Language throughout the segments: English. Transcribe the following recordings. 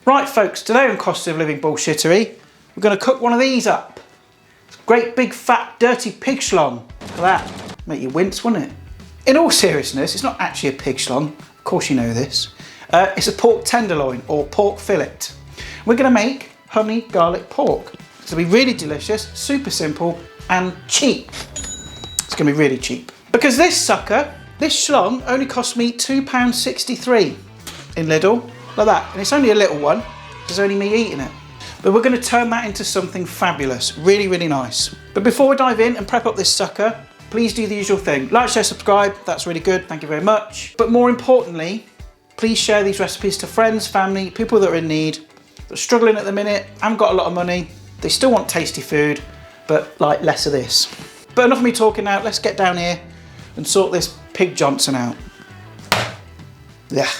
Right folks, today on Cost of Living Bullshittery, we're going to cook one of these up. It's a great big fat dirty pig schlong. Look at that. Make you wince, wouldn't it? In all seriousness, it's not actually a pig schlong. Of course you know this. It's a pork tenderloin or pork fillet. We're going to make honey garlic pork. It's going to be really delicious, super simple and cheap. It's going to be really cheap. Because this sucker, this schlong only cost me £2.63 in Lidl. Like that, and it's only a little one, there's only me eating it. But we're going to turn that into something fabulous, really, really nice. But before we dive in and prep up this sucker, please do the usual thing. Like, share, subscribe, that's really good, thank you very much. But more importantly, please share these recipes to friends, family, people that are in need, that are struggling at the minute, haven't got a lot of money, they still want tasty food, but like less of this. But enough of me talking now, let's get down here and sort this pig Johnson out. Yeah.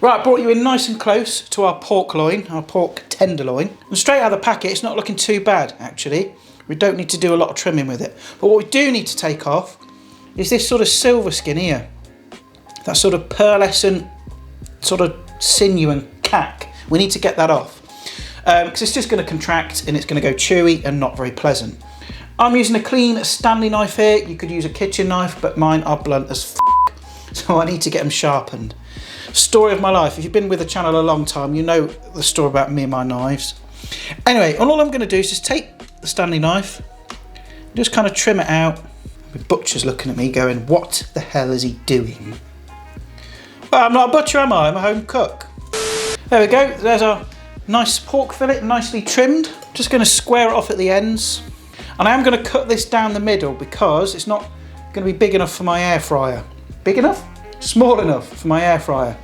Right, I brought you in nice and close to our pork loin, our pork tenderloin. And straight out of the packet, it's not looking too bad, actually. We don't need to do a lot of trimming with it. But what we do need to take off is this sort of silver skin here. That sort of pearlescent, sort of sinew and cack. We need to get that off. Because it's just going to contract and it's going to go chewy and not very pleasant. I'm using a clean Stanley knife here. You could use a kitchen knife, but mine are blunt as f***. So I need to get them sharpened. Story of my life. If you've been with the channel a long time, you know the story about me and my knives. Anyway, all I'm going to do is just take the Stanley knife, just kind of trim it out. The butcher's looking at me going, what the hell is he doing? Well, I'm not a butcher, am I? I'm a home cook. There we go. There's our nice pork fillet, nicely trimmed. Just going to square it off at the ends. And I am going to cut this down the middle because it's not going to be big enough for my air fryer. Big enough? Small enough for my air fryer.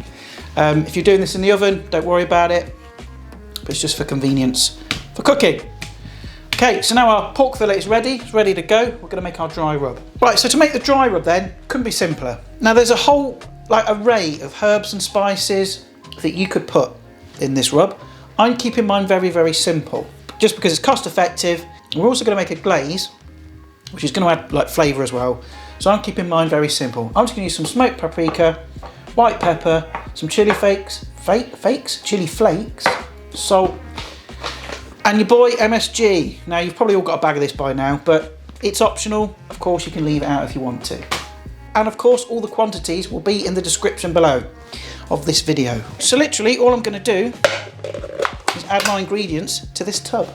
If you're doing this in the oven, don't worry about it. But it's just for convenience, for cooking. Okay, so now our pork fillet is ready. It's ready to go. We're going to make our dry rub. Right, so to make the dry rub then, couldn't be simpler. Now there's a whole array of herbs and spices that you could put in this rub. I'm keeping mine very, very simple, just because it's cost effective. We're also going to make a glaze, which is going to add flavour as well. So I'm keeping mine very simple. I'm just going to use some smoked paprika, white pepper, some chili chili flakes, salt, and your boy MSG. Now you've probably all got a bag of this by now, but it's optional. Of course you can leave it out if you want to. And of course all the quantities will be in the description below of this video. So literally all I'm going to do is add my ingredients to this tub.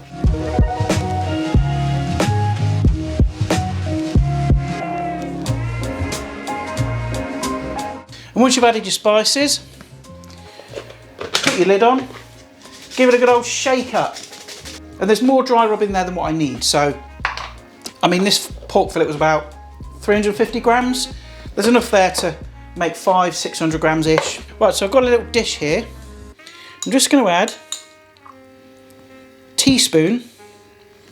And once you've added your spices, put your lid on, give it a good old shake up. And there's more dry rub in there than what I need. So, I mean, this pork fillet was about 350 grams. There's enough there to make 500-600 grams ish. Right, so I've got a little dish here. I'm just going to add a teaspoon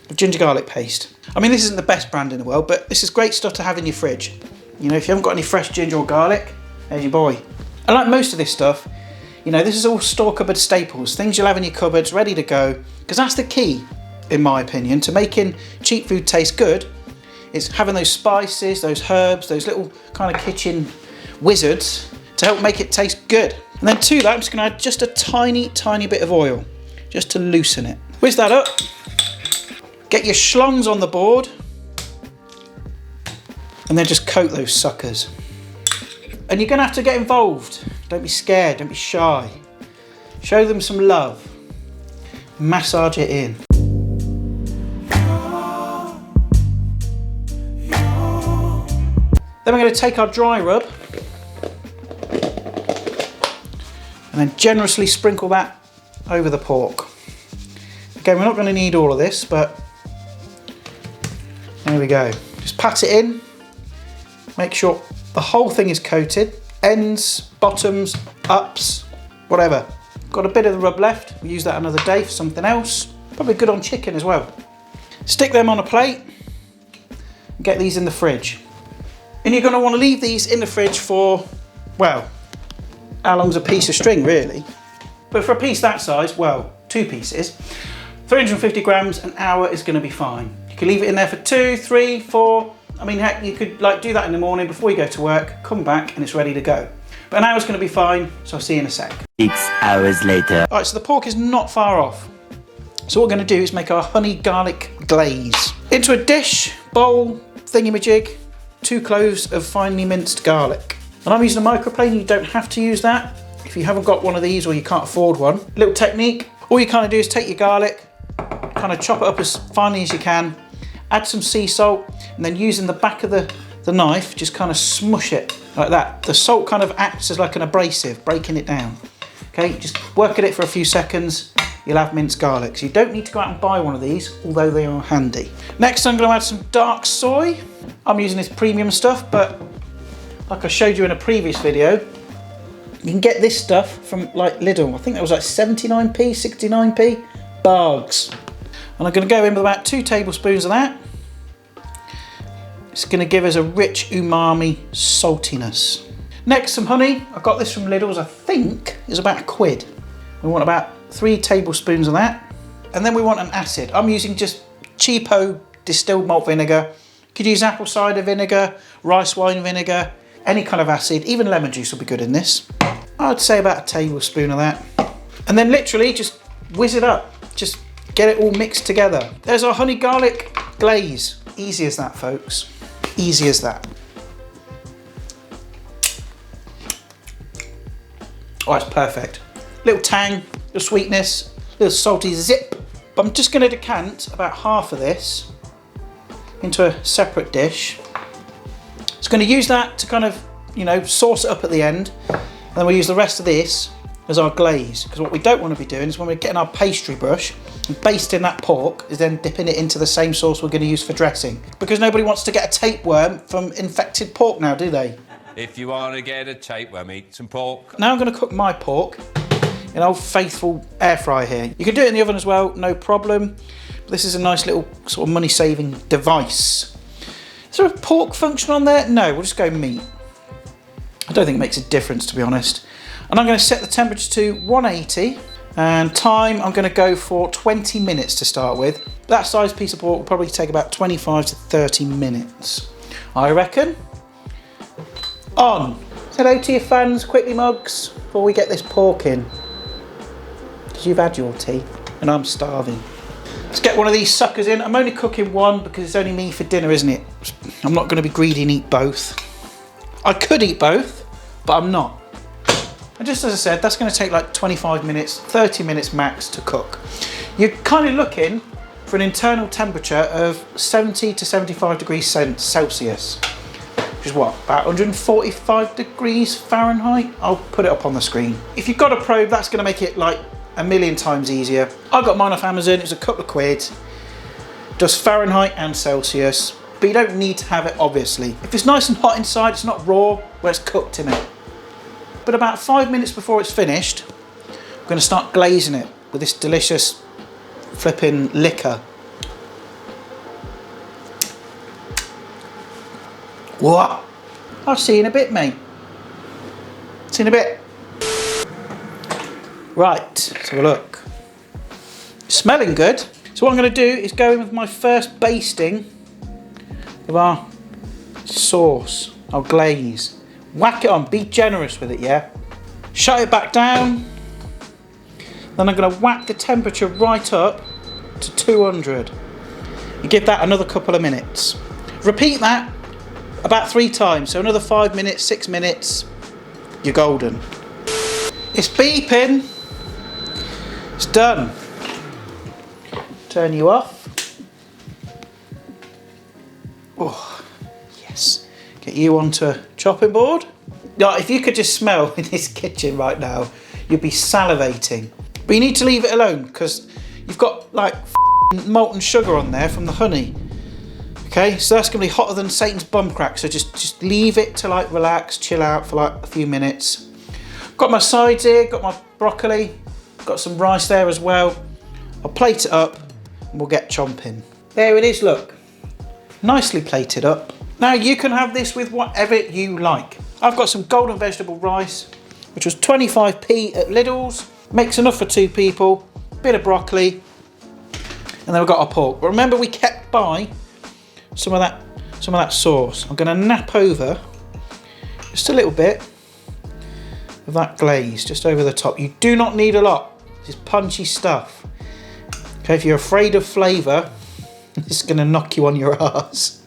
of ginger garlic paste. I mean, this isn't the best brand in the world, but this is great stuff to have in your fridge. You know, if you haven't got any fresh ginger or garlic, there's your boy. And like most of this stuff, you know, this is all store cupboard staples, things you'll have in your cupboards ready to go, because that's the key, in my opinion, to making cheap food taste good, is having those spices, those herbs, those little kind of kitchen wizards to help make it taste good. And then to that, I'm just going to add just a tiny, tiny bit of oil, just to loosen it. Whiz that up, get your schlongs on the board, and then just coat those suckers. And you're going to have to get involved. Don't be scared, don't be shy. Show them some love. Massage it in. Then we're going to take our dry rub and then generously sprinkle that over the pork. Again, we're not going to need all of this, but there we go. Just pat it in, make sure the whole thing is coated, ends, bottoms, ups, whatever. Got a bit of the rub left, we'll use that another day for something else. Probably good on chicken as well. Stick them on a plate and get these in the fridge. And you're going to want to leave these in the fridge for, well, how long's a piece of string really? But for a piece that size, well, 2 pieces, 350 grams, an hour is going to be fine. You can leave it in there for 2, 3, 4. I mean, heck, you could do that in the morning before you go to work, come back and it's ready to go. But an hour's going to be fine, so I'll see you in a sec. 6 hours later. Alright, so the pork is not far off. So what we're going to do is make our honey garlic glaze. Into a dish, bowl, thingamajig, 2 cloves of finely minced garlic. And I'm using a microplane, you don't have to use that if you haven't got one of these or you can't afford one. Little technique, all you kind of do is take your garlic, kind of chop it up as finely as you can, add some sea salt, and then using the back of the knife, just kind of smush it like that. The salt kind of acts as like an abrasive, breaking it down. Okay, just work at it for a few seconds, you'll have minced garlic. So you don't need to go out and buy one of these, although they are handy. Next, I'm going to add some dark soy. I'm using this premium stuff, but like I showed you in a previous video, you can get this stuff from like Lidl. I think that was like 79p, 69p, bargs. And I'm going to go in with about 2 tablespoons of that. It's going to give us a rich umami saltiness. Next, some honey. I got this from Lidl's, I think it's about £1. We want about 3 tablespoons of that. And then we want an acid. I'm using just cheapo distilled malt vinegar. You could use apple cider vinegar, rice wine vinegar, any kind of acid, even lemon juice will be good in this. I'd say about a tablespoon of that. And then literally just whiz it up. Just get it all mixed together. There's our honey garlic glaze. Easy as that, folks. Easy as that. Oh, it's perfect. Little tang, little sweetness, little salty zip. But I'm just going to decant about half of this into a separate dish. It's going to use that to kind of, you know, sauce it up at the end. And then we'll use the rest of this as our glaze. Because what we don't want to be doing is when we're getting our pastry brush and basting that pork, is then dipping it into the same sauce we're going to use for dressing. Because nobody wants to get a tapeworm from infected pork now, do they? If you want to get a tapeworm, eat some pork. Now I'm going to cook my pork in old faithful air fryer here. You can do it in the oven as well, no problem. But this is a nice little sort of money saving device. Is there a pork function on there? No, we'll just go meat. I don't think it makes a difference, to be honest. And I'm going to set the temperature to 180. And time, I'm going to go for 20 minutes to start with. That size piece of pork will probably take about 25 to 30 minutes, I reckon. On. Say hello to your fans, quickly, Mugs, before we get this pork in. Because you've had your tea, and I'm starving. Let's get one of these suckers in. I'm only cooking one because it's only me for dinner, isn't it? I'm not going to be greedy and eat both. I could eat both, but I'm not. And just as I said, that's going to take like 25 minutes, 30 minutes max to cook. You're kind of looking for an internal temperature of 70 to 75 degrees Celsius, which is what, about 145 degrees Fahrenheit? I'll put it up on the screen. If you've got a probe, that's going to make it like a million times easier. I got mine off Amazon, it was a couple of quid. Does Fahrenheit and Celsius, but you don't need to have it, obviously. If it's nice and hot inside, it's not raw, where it's cooked in it. But about 5 minutes before it's finished, I'm going to start glazing it with this delicious flipping liquor. What? I'll see you in a bit, mate. See you in a bit. Right, let's have a look. Smelling good. So what I'm going to do is go in with my first basting of our sauce, our glaze. Whack it on, be generous with it, yeah? Shut it back down. Then I'm going to whack the temperature right up to 200. You give that another couple of minutes. Repeat that about 3 times, so another 5 minutes, 6 minutes, you're golden. It's beeping. It's done. Turn you off. Oh, yes. Get you onto a chopping board. Now, if you could just smell in this kitchen right now, you'd be salivating. But you need to leave it alone because you've got like molten sugar on there from the honey. Okay, so that's gonna be hotter than Satan's bum crack. So just leave it to like relax, chill out for like a few minutes. Got my sides here, got my broccoli, got some rice there as well. I'll plate it up and we'll get chomping. There it is, look. Nicely plated up. Now you can have this with whatever you like. I've got some golden vegetable rice, which was 25p at Lidl's. Makes enough for 2 people. Bit of broccoli, and then we've got our pork. But remember, we kept by some of that sauce. I'm going to nap over just a little bit, of that glaze just over the top. You do not need a lot. This is punchy stuff. Okay, if you're afraid of flavour, this is going to knock you on your arse.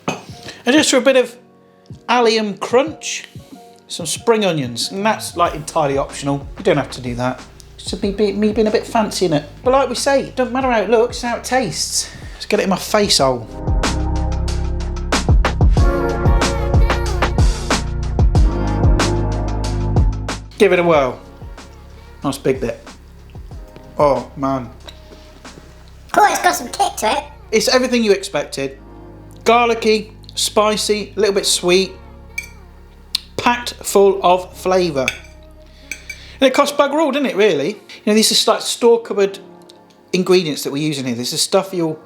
And just for a bit of allium crunch, some spring onions, and that's like entirely optional. You don't have to do that. It's just me being a bit fancy in it. But like we say, it doesn't matter how it looks, it's how it tastes. Let's get it in my face hole. Give it a whirl. Nice big bit. Oh man. Oh, it's got some kick to it. It's everything you expected. Garlicky, spicy, a little bit sweet, packed full of flavour. And it costs bugger all, doesn't it, really? You know, these are like store cupboard ingredients that we're using here. This is stuff you'll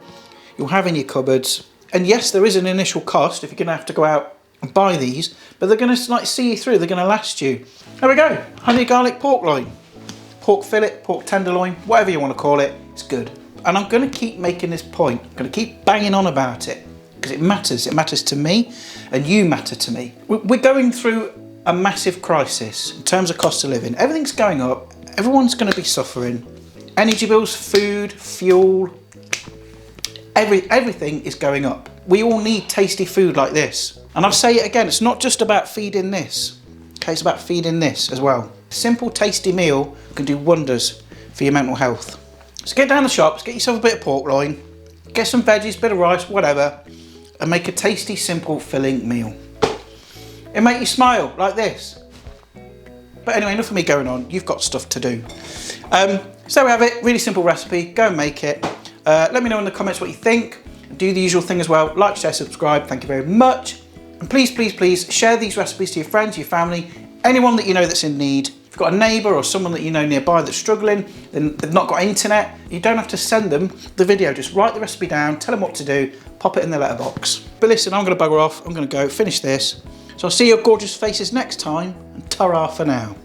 have in your cupboards. And yes, there is an initial cost if you're going to have to go out and buy these, but they're going to like see you through. They're going to last you. There we go. Honey garlic pork loin, pork fillet, pork tenderloin, whatever you want to call it. It's good. And I'm going to keep making this point. I'm going to keep banging on about it because it matters. It matters to me, and you matter to me. We're going through a massive crisis in terms of cost of living. Everything's going up. Everyone's going to be suffering. Energy bills, food, fuel, everything is going up. We all need tasty food like this. And I'll say it again, it's not just about feeding this. Okay, it's about feeding this as well. A simple, tasty meal can do wonders for your mental health. So get down the shops, get yourself a bit of pork loin, get some veggies, bit of rice, whatever, and make a tasty, simple, filling meal. It'll make you smile like this. But anyway, enough of me going on. You've got stuff to do. So we have it. Really simple recipe. Go and make it. Let me know in the comments what you think. Do the usual thing as well. Like, share, subscribe. Thank you very much. And please, please, please share these recipes to your friends, your family, anyone that you know that's in need. If you've got a neighbour or someone that you know nearby that's struggling, then they've not got internet, you don't have to send them the video. Just write the recipe down, tell them what to do, pop it in their letterbox. But listen, I'm going to bugger off. I'm going to go finish this. So I'll see your gorgeous faces next time, and ta-ra for now.